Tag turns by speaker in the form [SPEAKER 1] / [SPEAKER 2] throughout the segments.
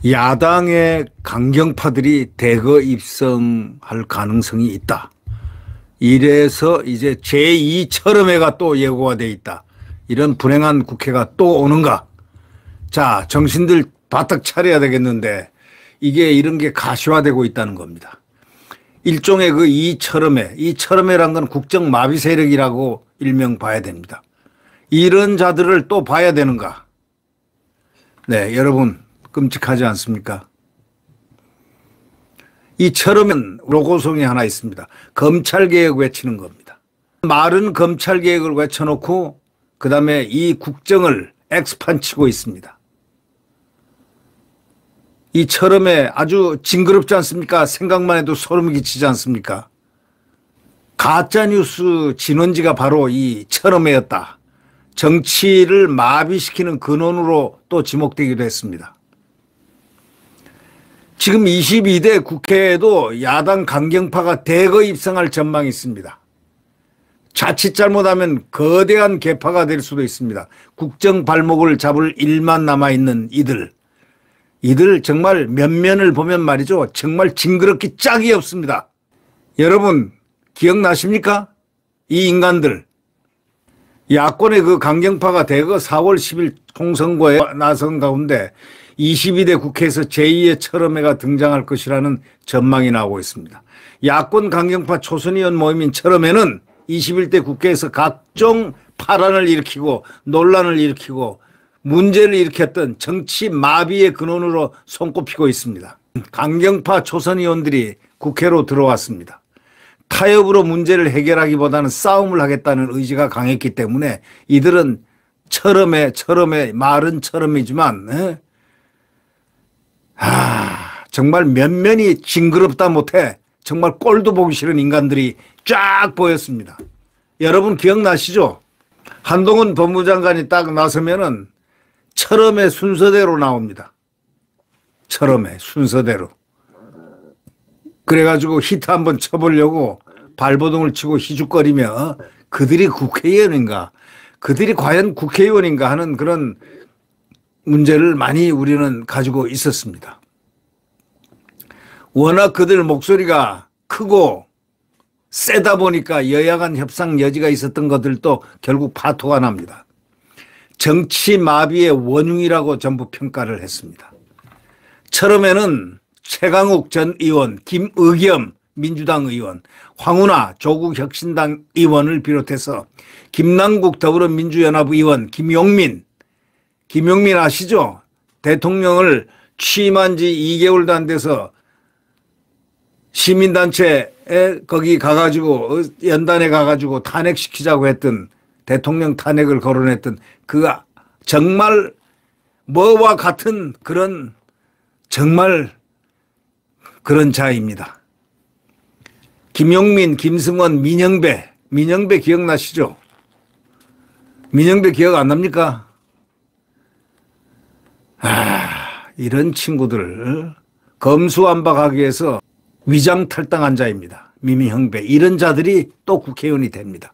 [SPEAKER 1] 야당의 강경파들이 대거 입성할 가능성이 있다. 이래서 이제 제2 철험회가 또 예고가 돼 있다. 이런 불행한 국회가 또 오는가? 자, 정신들 바짝 차려야 되겠는데 이게 이런 게 가시화되고 있다는 겁니다. 일종의 그 이 철험회란 건 국정 마비 세력이라고 일명 봐야 됩니다. 이런 자들을 또 봐야 되는가? 네, 여러분 끔찍하지 않습니까? 이 철험은 로고송이 하나 있습니다. 검찰개혁 외치는 겁니다. 말은 검찰개혁을 외쳐놓고 그 다음에 이 국정을 엑스판 치고 있습니다. 이 철험에 아주 징그럽지 않습니까? 생각만 해도 소름 끼치지 않습니까? 가짜뉴스 진원지가 바로 이 철험회였다. 정치를 마비시키는 근원으로 또 지목되기도 했습니다. 지금 22대 국회에도 야당 강경파가 대거 입성할 전망이 있습니다. 자칫 잘못하면 거대한 개파가 될 수도 있습니다. 국정 발목을 잡을 일만 남아있는 이들 정말 면면을 보면 말이죠. 정말 징그럽기 짝이 없습니다. 여러분 기억나십니까? 이 인간들. 야권의 그 강경파가 대거 4월 10일 총선거에 나선 가운데 22대 국회에서 제2의 철험회가 등장할 것이라는 전망이 나오고 있습니다. 야권 강경파 초선의원 모임인 철험회는 21대 국회에서 각종 파란을 일으키고 논란을 일으키고 문제를 일으켰던 정치 마비의 근원으로 손꼽히고 있습니다. 강경파 초선의원들이 국회로 들어왔습니다. 타협으로 문제를 해결하기보다는 싸움을 하겠다는 의지가 강했기 때문에 이들은 철험회 말은 철험이지만 정말 면면이 징그럽다 못해 정말 꼴도 보기 싫은 인간들이 쫙 보였습니다. 여러분 기억나시죠? 한동훈 법무장관이 딱 나서면은 철험회 순서대로 나옵니다. 철험회 순서대로. 그래가지고 히트 한번 쳐보려고 발버둥을 치고 희죽거리며 그들이 국회의원인가? 그들이 과연 국회의원인가 하는 그런 문제를 많이 우리는 가지고 있었습니다. 워낙 그들 목소리가 크고 세다 보니까 여야 간 협상 여지가 있었던 것들도 결국 파토가 납니다. 정치 마비의 원흉이라고 전부 평가를 했습니다. 처음에는 최강욱 전 의원, 김의겸 민주당 의원, 황운하 조국 혁신당 의원을 비롯해서 김남국 더불어민주연합 의원, 김용민 아시죠? 대통령을 취임한 지 2개월도 안 돼서 시민단체에 거기 가가지고 연단에 가가지고 탄핵시키자고 했던 대통령 탄핵을 거론했던 그 정말 뭐와 같은 그런 정말 그런 자입니다. 김용민, 김승원, 민영배 기억나시죠? 민영배 기억 안 납니까? 이런 친구들 검수완박하기 위해서 위장탈당한 자입니다. 민영배 이런 자들이 또 국회의원이 됩니다.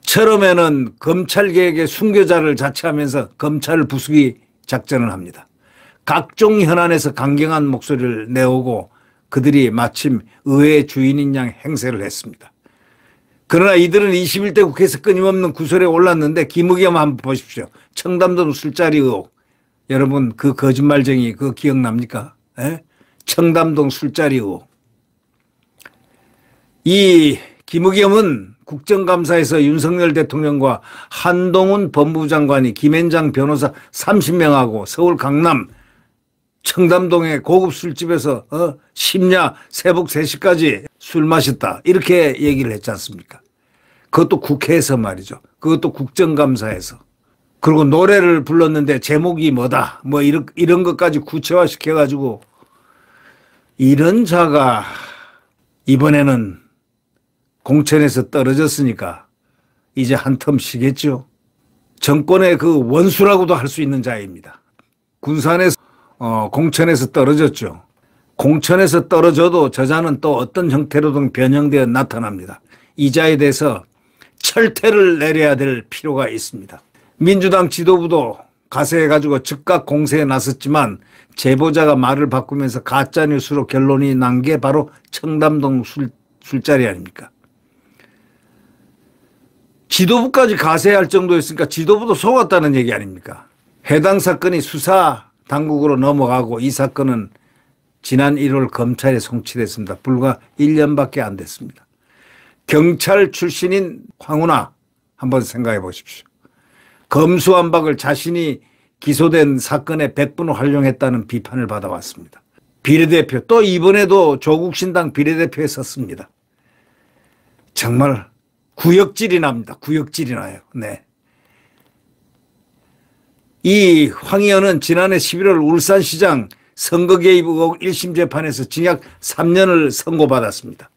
[SPEAKER 1] 처음에는 검찰개혁의 순교자를 자처하면서 검찰을 부수기 작전을 합니다. 각종 현안에서 강경한 목소리를 내오고 그들이 마침 의회의 주인인 양 행세를 했습니다. 그러나 이들은 21대 국회에서 끊임없는 구설에 올랐는데 김의겸 한번 보십시오. 청담동 술자리 의혹. 여러분 그 거짓말쟁이 그거 기억납니까? 에? 청담동 술자리 의혹. 이 김의겸은 국정감사에서 윤석열 대통령과 한동훈 법무부 장관이 김앤장 변호사 30명하고 서울 강남 청담동의 고급 술집에서 심야 새벽 3시까지 술 마셨다 이렇게 얘기를 했지 않습니까? 그것도 국회에서 말이죠. 그것도 국정감사에서. 그리고 노래를 불렀는데 제목이 뭐다 뭐 이런 것까지 구체화시켜가지고 이런 자가 이번에는 공천에서 떨어졌으니까 이제 한 텀 쉬겠죠. 정권의 그 원수라고도 할 수 있는 자입니다. 군산에서 공천에서 떨어졌죠. 공천에서 떨어져도 저자는 또 어떤 형태로든 변형되어 나타납니다. 이 자에 대해서 철퇴를 내려야 될 필요가 있습니다. 민주당 지도부도 가세해가지고 즉각 공세에 나섰지만 제보자가 말을 바꾸면서 가짜뉴스로 결론이 난 게 바로 청담동 술자리 아닙니까? 지도부까지 가세할 정도였으니까 지도부도 속았다는 얘기 아닙니까? 해당 사건이 수사 당국으로 넘어가고 이 사건은 지난 1월 검찰에 송치됐습니다. 불과 1년밖에 안 됐습니다. 경찰 출신인 황운하 한번 생각해 보십시오. 검수완박을 자신이 기소된 사건에 100분 활용했다는 비판을 받아왔습니다. 비례대표 또 이번에도 조국신당 비례대표에 섰습니다. 정말 구역질이 납니다. 구역질이 나요. 네. 이 황 의원은 지난해 11월 울산시장 선거 개입 의혹 1심 재판에서 징역 3년을 선고받았습니다.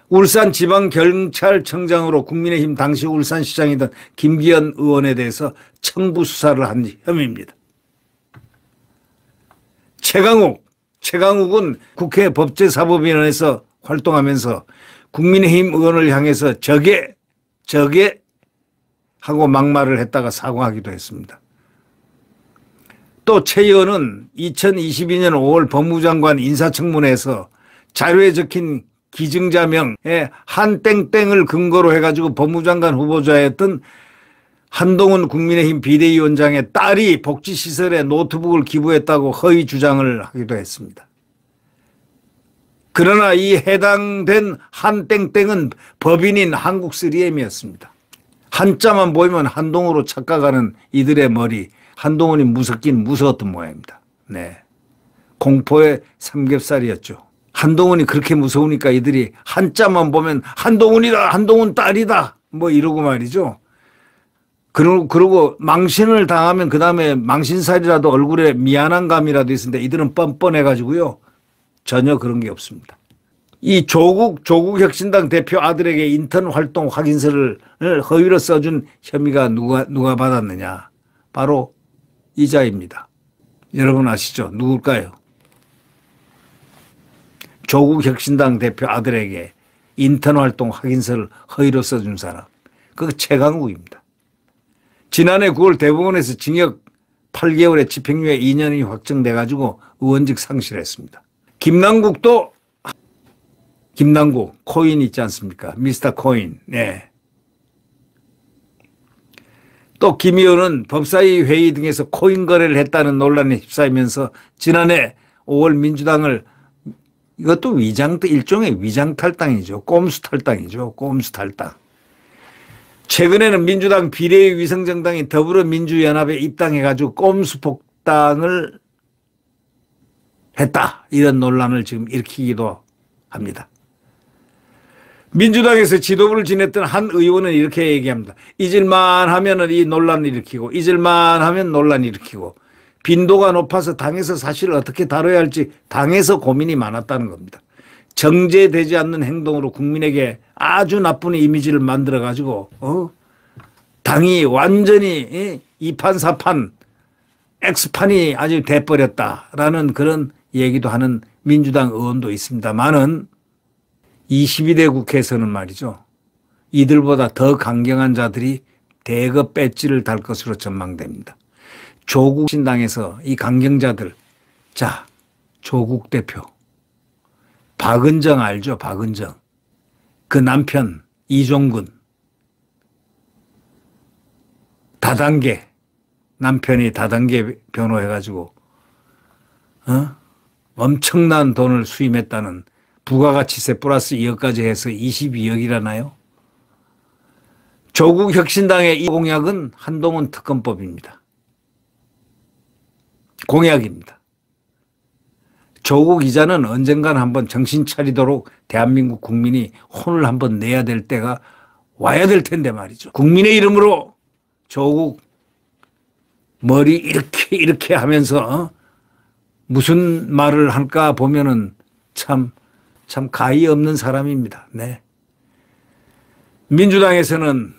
[SPEAKER 1] 울산지방경찰청장으로 국민의힘 당시 울산시장이던 김기현 의원에 대해서 청부 수사를 한 혐의입니다. 최강욱은 국회 법제사법위원회에서 활동하면서 국민의힘 의원을 향해서 저게 하고 막말을 했다가 사과하기도 했습니다. 또 최 의원은 2022년 5월 법무장관 인사청문회에서 자료에 적힌 기증자명에 한땡땡을 근거로 해가지고 법무장관 후보자였던 한동훈 국민의힘 비대위원장의 딸이 복지시설에 노트북을 기부했다고 허위 주장을 하기도 했습니다. 그러나 이 해당된 한땡땡은 법인인 한국3M이었습니다. 한자만 보이면 한동훈으로 착각하는 이들의 머리, 한동훈이 무섭긴 무서웠던 모양입니다. 네, 공포의 삼겹살이었죠. 한동훈이 그렇게 무서우니까 이들이 한자만 보면 한동훈이다, 한동훈 딸이다 뭐 이러고 말이죠. 그러고 망신을 당하면 그 다음에 망신살이라도 얼굴에 미안한 감이라도 있는데 이들은 뻔뻔해가지고요. 전혀 그런 게 없습니다. 이 조국 혁신당 대표 아들에게 인턴 활동 확인서를 허위로 써준 혐의가 누가 받았느냐. 바로 이자입니다. 여러분 아시죠? 누굴까요? 조국 혁신당 대표 아들에게 인턴 활동 확인서를 허위로 써준 사람. 그거 최강욱입니다. 지난해 9월 대법원에서 징역 8개월에 집행유예 2년이 확정돼 가지고 의원직 상실했습니다. 김남국 코인 있지 않습니까? 미스터 코인. 네. 또 김 의원은 법사위 회의 등에서 코인 거래를 했다는 논란에 휩싸이면서 지난해 5월 민주당을 이것도 일종의 위장 탈당이죠. 꼼수 탈당이죠. 꼼수 탈당. 최근에는 민주당 비례의 위성정당인 더불어민주연합에 입당해가지고 꼼수 복당을 했다. 이런 논란을 지금 일으키기도 합니다. 민주당에서 지도부를 지냈던 한 의원은 이렇게 얘기합니다. 잊을만 하면 이 논란을 일으키고 잊을만 하면 논란을 일으키고 빈도가 높아서 당에서 사실을 어떻게 다뤄야 할지 당에서 고민이 많았다는 겁니다. 정제되지 않는 행동으로 국민에게 아주 나쁜 이미지를 만들어가지고 당이 완전히 이판사판 X판이 아주 돼버렸다라는 그런 얘기도 하는 민주당 의원도 있습니다만은 22대 국회에서는 말이죠. 이들보다 더 강경한 자들이 대거 배지를 달 것으로 전망됩니다. 조국 신당에서 이 강경자들, 자, 조국 대표, 박은정 알죠? 박은정. 그 남편 이종근, 다단계, 남편이 다단계 변호해가지고 엄청난 돈을 수임했다는 부가가치세 플러스 2억까지 해서 22억이라나요? 조국 혁신당의 이 공약은 한동훈 특검법입니다. 공약입니다. 조국 이자는 언젠간 한번 정신 차리도록 대한민국 국민이 혼을 한번 내야 될 때가 와야 될 텐데 말이죠. 국민의 이름으로 조국 머리 이렇게 하면서 무슨 말을 할까 보면은 참 가히 없는 사람입니다. 네. 민주당에서는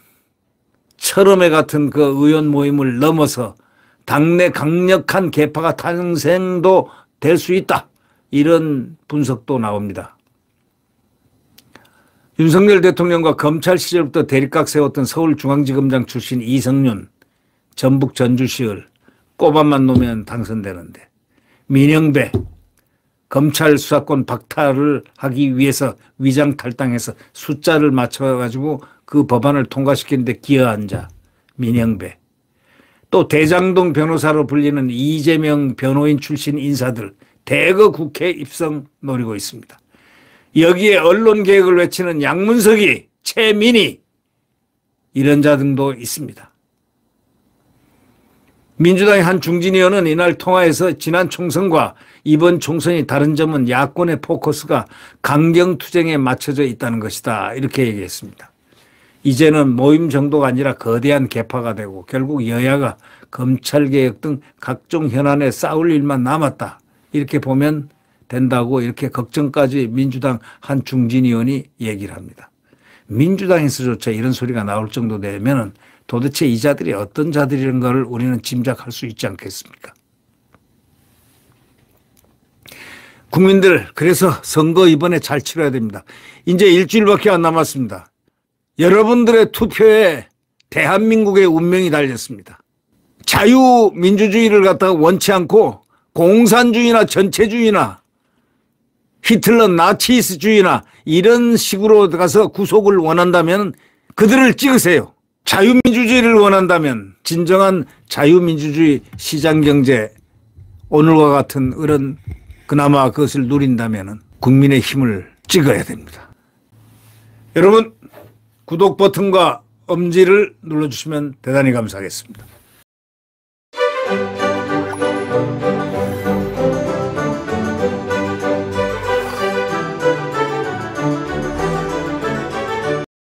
[SPEAKER 1] 철험회 같은 그 의원 모임을 넘어서 당내 강력한 계파가 탄생도 될 수 있다. 이런 분석도 나옵니다. 윤석열 대통령과 검찰 시절부터 대립각 세웠던 서울중앙지검장 출신 이성윤, 전북 전주시을 꼽아만 놓으면 당선되는데, 민영배 검찰 수사권 박탈을 하기 위해서 위장 탈당해서 숫자를 맞춰가지고 그 법안을 통과시키는데 기여한 자 민영배, 또 대장동 변호사로 불리는 이재명 변호인 출신 인사들 대거 국회 입성 노리고 있습니다. 여기에 언론개혁을 외치는 양문석이, 최민희 이런 자 등도 있습니다. 민주당의 한 중진 의원은 이날 통화에서 지난 총선과 이번 총선이 다른 점은 야권의 포커스가 강경투쟁에 맞춰져 있다는 것이다, 이렇게 얘기했습니다. 이제는 모임 정도가 아니라 거대한 개파가 되고 결국 여야가 검찰개혁 등 각종 현안에 싸울 일만 남았다, 이렇게 보면 된다고 이렇게 걱정까지 민주당 한 중진 의원이 얘기를 합니다. 민주당에서조차 이런 소리가 나올 정도 되면은 도대체 이 자들이 어떤 자들이라는 걸 우리는 짐작할 수 있지 않겠습니까? 국민들, 그래서 선거 이번에 잘 치러야 됩니다. 이제 일주일밖에 안 남았습니다. 여러분들의 투표에 대한민국의 운명이 달렸습니다. 자유민주주의를 갖다가 원치 않고 공산주의나 전체주의나 히틀러 나치스주의나 이런 식으로 가서 구속을 원한다면 그들을 찍으세요. 자유민주주의를 원한다면, 진정한 자유민주주의 시장경제, 오늘과 같은 그런 그나마 그것을 누린다면 국민의 힘을 찍어야 됩니다. 여러분, 구독 버튼과 엄지를 눌러주시면 대단히 감사하겠습니다.